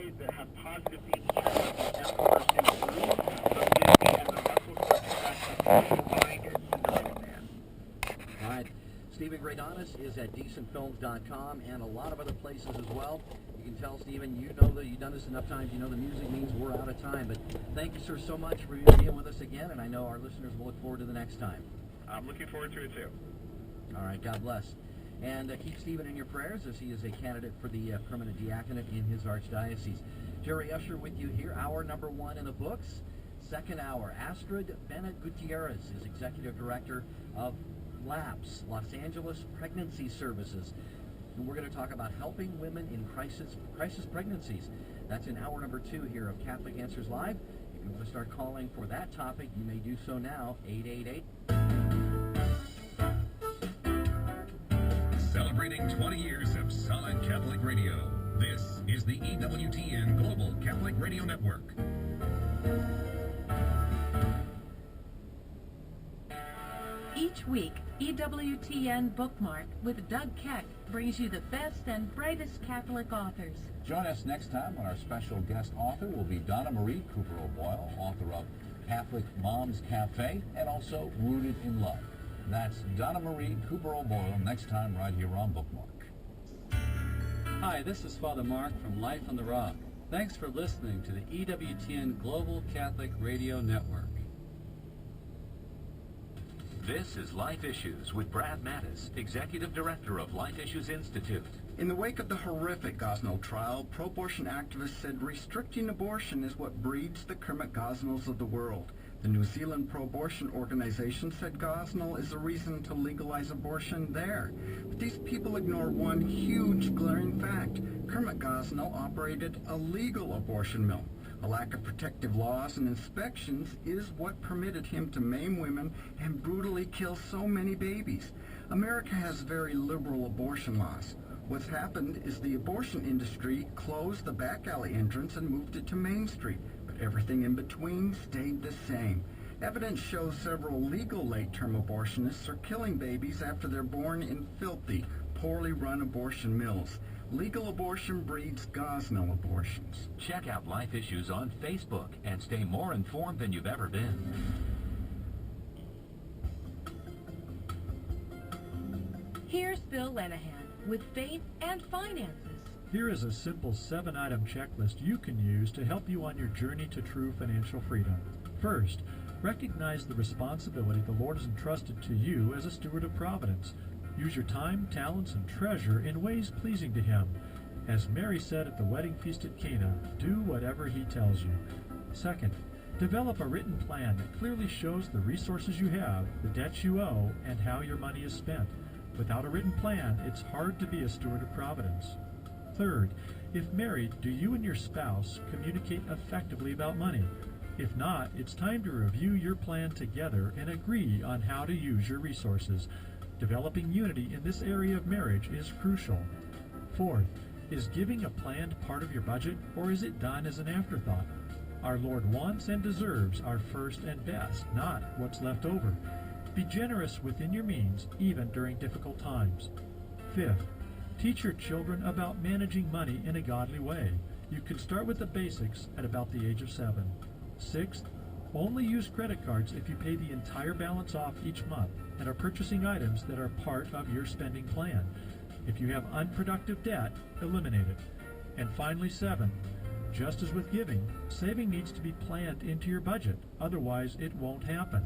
diagnoses that have positive beats and force improve the and the muscle contraction combined as Cinderella Man. All right. Stephen Greydonis is at decentfilms.com and a lot of other places as well. You can tell, Stephen, you know that you've done this enough times. You know the music means we're out of time. But thank you, sir, so much for being with us again. And I know our listeners will look forward to the next time. I'm looking forward to it, too. All right. God bless. And keep Stephen in your prayers as he is a candidate for the permanent diaconate in his archdiocese. Jerry Usher with you here. Hour number 1 in the books. Second hour, Astrid Bennett Gutierrez is Executive Director of LAPS, Los Angeles Pregnancy Services. And we're going to talk about helping women in crisis pregnancies. That's in hour number 2 here of Catholic Answers Live. If you want to start calling for that topic, you may do so now, 888. Celebrating 20 years of solid Catholic radio. This is the EWTN Global Catholic Radio Network. Each week, EWTN Bookmark with Doug Keck brings you the best and brightest Catholic authors. Join us next time when our special guest author will be Donna Marie Cooper O'Boyle, author of Catholic Moms Cafe and also Rooted in Love. That's Donna Marie Cooper O'Boyle next time right here on Bookmark. Hi, this is Father Mark from Life on the Rock. Thanks for listening to the EWTN Global Catholic Radio Network. This is Life Issues with Brad Mattis, Executive Director of Life Issues Institute. In the wake of the horrific Gosnell trial, pro-abortion activists said restricting abortion is what breeds the Kermit Gosnells of the world. The New Zealand pro-abortion organization said Gosnell is a reason to legalize abortion there. But these people ignore one huge glaring fact. Kermit Gosnell operated a legal abortion mill. A lack of protective laws and inspections is what permitted him to maim women and brutally kill so many babies. America has very liberal abortion laws. What's happened is the abortion industry closed the back alley entrance and moved it to Main Street, but everything in between stayed the same. Evidence shows several legal late-term abortionists are killing babies after they're born in filthy, poorly run abortion mills. Legal abortion breeds Gosnell abortions. Check out Life Issues on Facebook and stay more informed than you've ever been. Here's Bill Lenahan with Faith and Finances. Here is a simple 7-item checklist you can use to help you on your journey to true financial freedom. First, recognize the responsibility the Lord has entrusted to you as a steward of providence. Use your time, talents, and treasure in ways pleasing to Him. As Mary said at the wedding feast at Cana, do whatever He tells you. Second, develop a written plan that clearly shows the resources you have, the debts you owe, and how your money is spent. Without a written plan, it's hard to be a steward of providence. Third, if married, do you and your spouse communicate effectively about money? If not, it's time to review your plan together and agree on how to use your resources. Developing unity in this area of marriage is crucial. Fourth, is giving a planned part of your budget, or is it done as an afterthought? Our Lord wants and deserves our first and best, not what's left over. Be generous within your means, even during difficult times. Fifth, teach your children about managing money in a godly way. You can start with the basics at about the age of 7. Sixth, only use credit cards if you pay the entire balance off each month and are purchasing items that are part of your spending plan. If you have unproductive debt, eliminate it. And finally, 7, just as with giving, saving needs to be planned into your budget, otherwise it won't happen.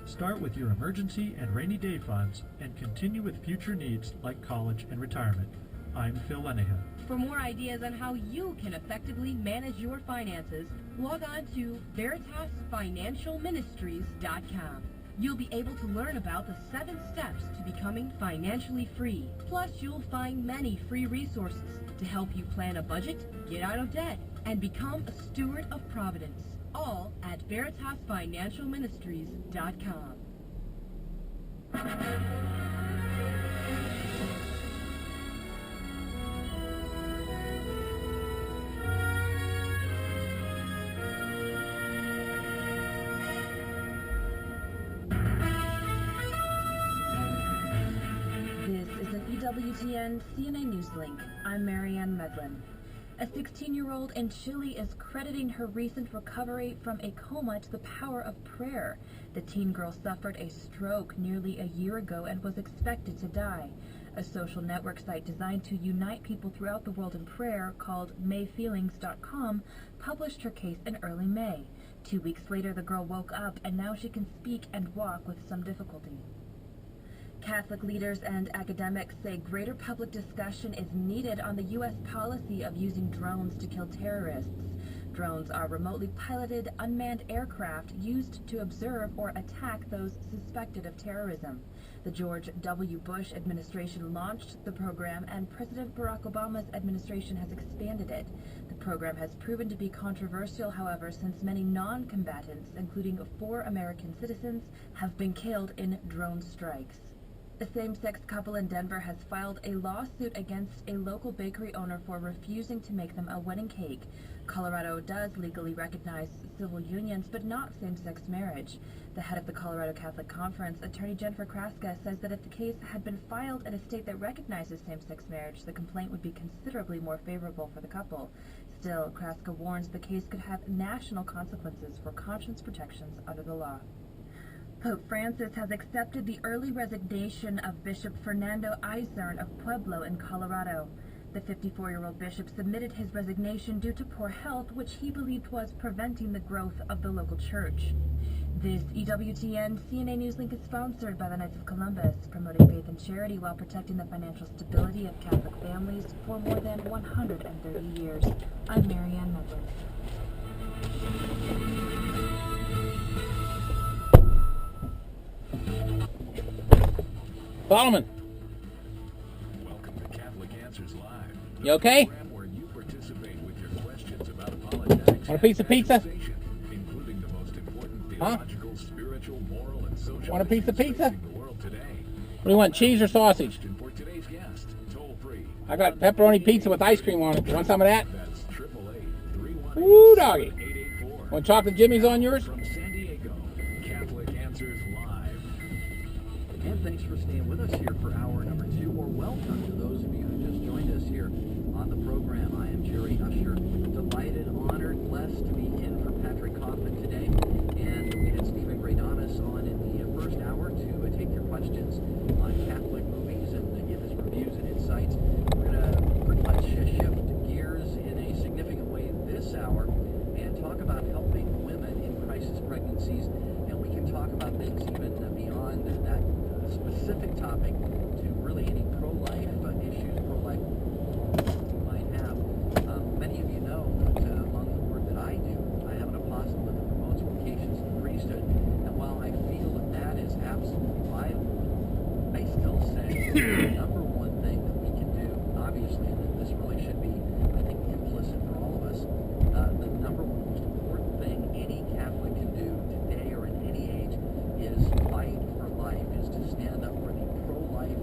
Start with your emergency and rainy day funds and continue with future needs like college and retirement. I'm Phil Lenahan. For more ideas on how you can effectively manage your finances, log on to VeritasFinancialMinistries.com. You'll be able to learn about the 7 steps to becoming financially free. Plus, you'll find many free resources to help you plan a budget, get out of debt, and become a steward of providence. All at VeritasFinancialMinistries.com. This is an EWTN CNA Newslink. I'm Marianne Medlin. A 16-year-old in Chile is crediting her recent recovery from a coma to the power of prayer. The teen girl suffered a stroke nearly a year ago and was expected to die. A social network site designed to unite people throughout the world in prayer, called mayfeelings.com, published her case in early May. 2 weeks later, the girl woke up, and now she can speak and walk with some difficulty. Catholic leaders and academics say greater public discussion is needed on the U.S. policy of using drones to kill terrorists. Drones are remotely piloted, unmanned aircraft used to observe or attack those suspected of terrorism. The George W. Bush administration launched the program, and President Barack Obama's administration has expanded it. The program has proven to be controversial, however, since many non-combatants, including 4 American citizens, have been killed in drone strikes. A same-sex couple in Denver has filed a lawsuit against a local bakery owner for refusing to make them a wedding cake. Colorado does legally recognize civil unions, but not same-sex marriage. The head of the Colorado Catholic Conference, Attorney Jennifer Kraska, says that if the case had been filed in a state that recognizes same-sex marriage, the complaint would be considerably more favorable for the couple. Still, Kraska warns the case could have national consequences for conscience protections under the law. Pope Francis has accepted the early resignation of Bishop Fernando Eisern of Pueblo in Colorado. The 54-year-old bishop submitted his resignation due to poor health, which he believed was preventing the growth of the local church. This EWTN CNA News link is sponsored by the Knights of Columbus, promoting faith and charity while protecting the financial stability of Catholic families for more than 130 years. I'm Marianne Medler. Solomon. Welcome to Catholic Answers Live. You okay? Where you participate with your questions about apologetics. Want a piece of pizza? Including the most important theological, spiritual, moral, and social. Want a piece of pizza? The world today. What do you want, cheese or sausage? For today's guest, toll free. I got pepperoni pizza with ice cream on it. You want some of that? That's 888-318-7884. Woo, doggy. Want chocolate jimmies on yours? From San Diego, Catholic Answers Live. And thanks for staying with us here for hour number 2, or welcome to those of you who just joined us here on the program. I am Jerry Usher, delighted, honored, blessed to be in for Patrick Coffin today. And we had Stephen Gradanis on in the first hour to take your questions on Catholic movies and give his reviews and insights. We're going to pretty much shift gears in a significant way this hour and talk about helping women in crisis pregnancies. And we can talk about things even beyond that specific topic to really any pro-life issues, pro-life you might have. Many of you know that among the work that I do, I have an apostolate that promotes vocations in the priesthood. And while I feel that that is absolutely vital, I still say the number one thing that we can do, obviously, and this really should be, I think, implicit for all of us, the number one most important thing any Catholic can do today or in any age is fight for life, is to stand up for the pro-life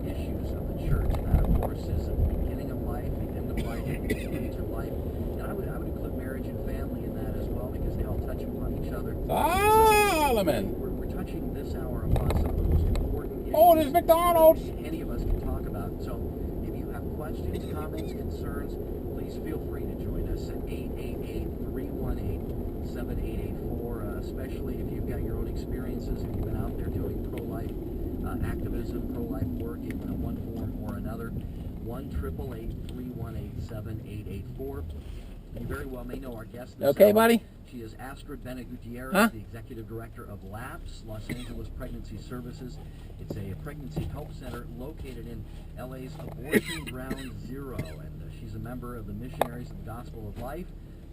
issues of the church. And that, of course, is at the beginning of life, the end of life, the stage of life. And I would include marriage and family in that as well, because they all touch upon each other. Solomon! So we're touching this hour upon some of the most important issues. Oh, there's McDonald's! Any of us can talk about. So if you have questions, comments, concerns, please feel free to join us at 888-318-7884, especially if you've got your own experiences, if you've been out there doing pro-life activism, pro-life work in one form or another. 1-888-318-7884. You very well may know our guest this Okay, hour. buddy? She is Astrid Bene-Gutierrez, Huh? the Executive Director of LAPS, Los Angeles Pregnancy Services. It's a pregnancy help center located in LA's Abortion Ground Zero, and she's a member of the Missionaries of the Gospel of Life,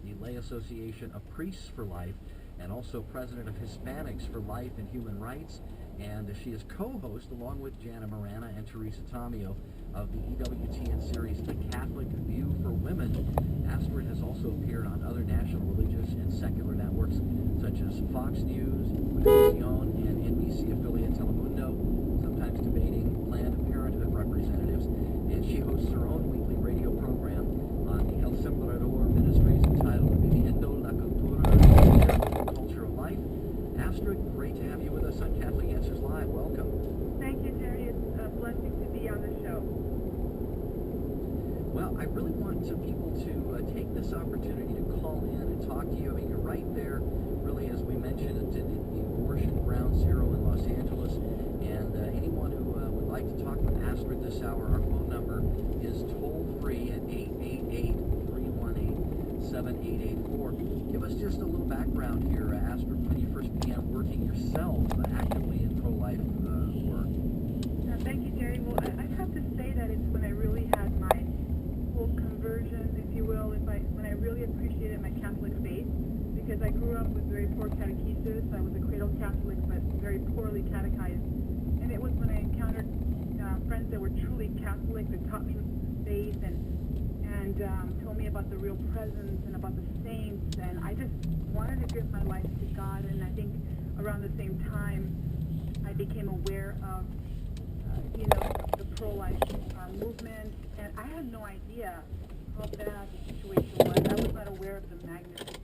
the Lay Association of Priests for Life, and also president of Hispanics for Life and Human Rights. And she is co-host, along with Jana Marana and Teresa Tomeo, of the EWTN series The Catholic View for Women. Astrid has also appeared on other national religious and secular networks such as Fox News, Univision, and NBC affiliate Telemundo, sometimes debating Planned Parenthood representatives. And she hosts her own weekly radio program on the El Sembrador Ministries entitled Viviendo la Cultura of Life. Astrid, great to have you with us on Catholic Answers Live. Welcome. Thank you, Jerry. It's a blessing to be on the show. Well, I really want people to this opportunity to call in and talk to you. I mean, you're right there, really, as we mentioned, at the abortion ground zero in Los Angeles. And anyone who would like to talk with Astrid this hour, our phone number is toll-free at 888-318-7884. Give us just a little background here, Astrid, when you first began working yourself actively in pro-life work. Thank you, Jerry. Well, I have to say that it's when I really had my full conversion, if you will, when I really appreciated my Catholic faith, because I grew up with very poor catechesis. I was a cradle Catholic, but very poorly catechized. And it was when I encountered friends that were truly Catholic that taught me faith and told me about the real presence and about the saints. And I just wanted to give my life to God. And I think around the same time, I became aware of the pro-life movement, and I had no idea how bad the situation was. I was not aware of the magnitude.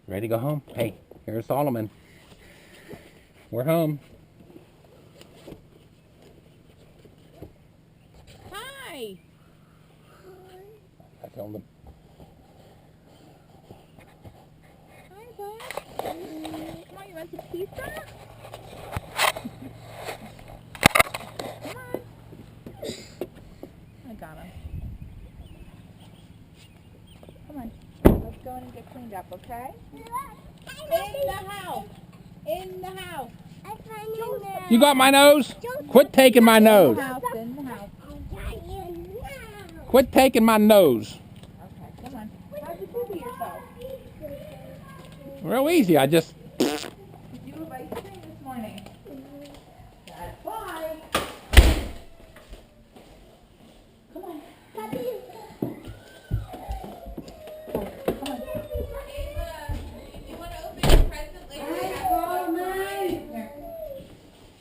Ready to go home? Hey, here's Solomon. We're home. Hi. I told him. Hi, bud. Come on, you want some pizza? Come on. I got him. Come on. Let's go in and get cleaned up, okay? In the house. In the house. You got my nose? Quit taking my nose. In the house. Quit taking my nose. Okay, come on. How'd you do yourself? Real easy. I just... Did you have ice cream this morning? That's why. Come on.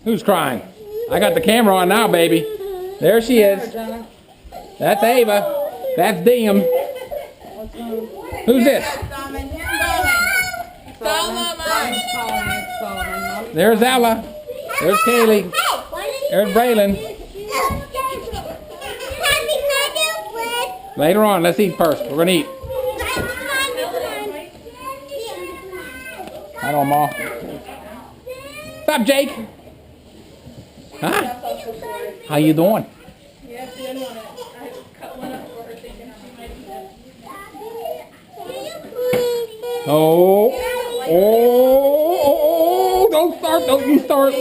Who's crying? I got the camera on now, baby. There she is. That's Ava. That's Diem. Who's this? There's Ella. There's Kaylee. There's Braylon. Later on, let's eat first. We're gonna eat. I don't know, Ma. Stop, Jake. Huh? How you doing? Oh, don't start, don't you start.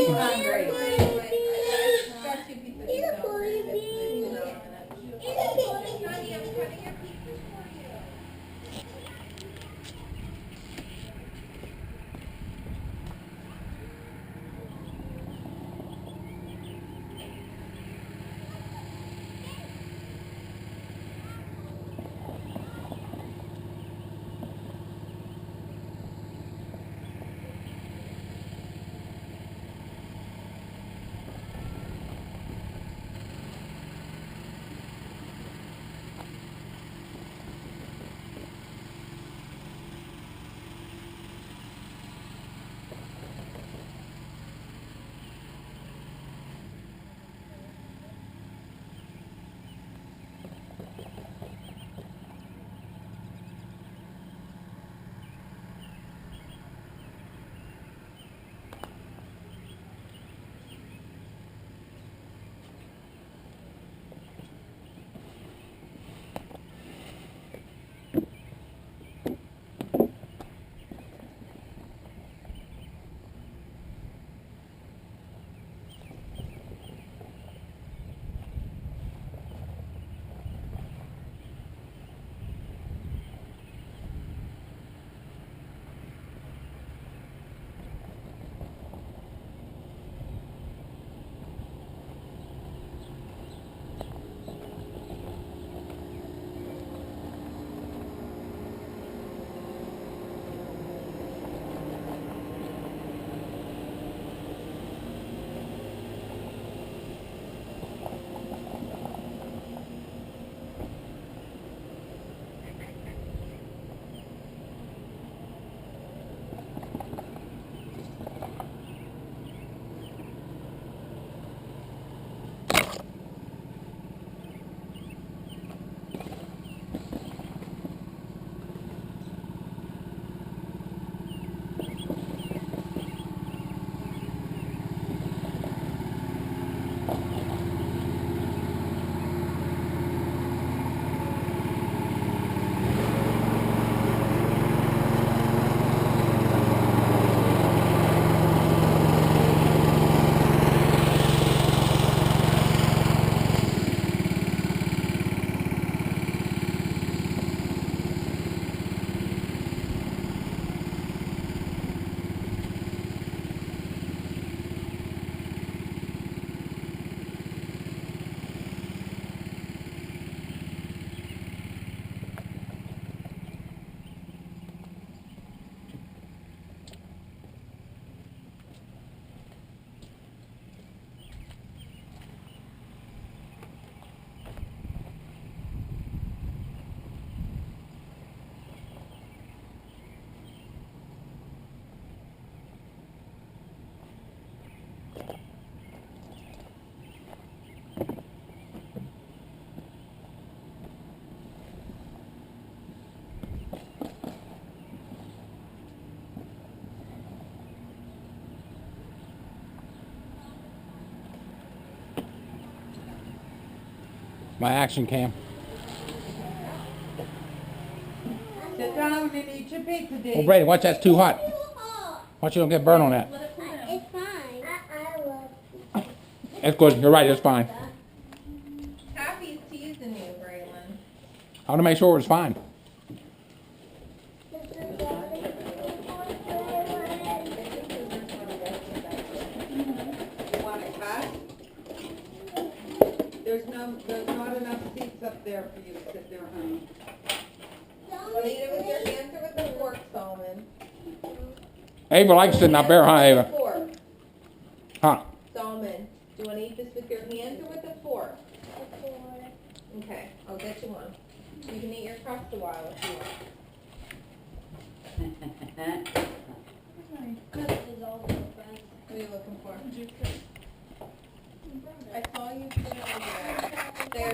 My action cam. Sit down and eat your pizza, Dee. Oh, Brady, watch that's too hot. Watch you don't get burned on that. It's fine. I love it. It's good. You're right. It's fine. Happy's teasing you, Braylon. I want to make sure it's fine. Want a cut? There's not enough seats up there for you to sit there, honey. Want to eat it with your hands or with the fork, Solomon? Ava likes sitting up there, huh, Ava? Fork. Huh? Solomon, do you want to eat this with your hands or with a fork? Okay, I'll get you one. You can eat your crust a while if you want. What are you looking for? I saw you put it over there. There,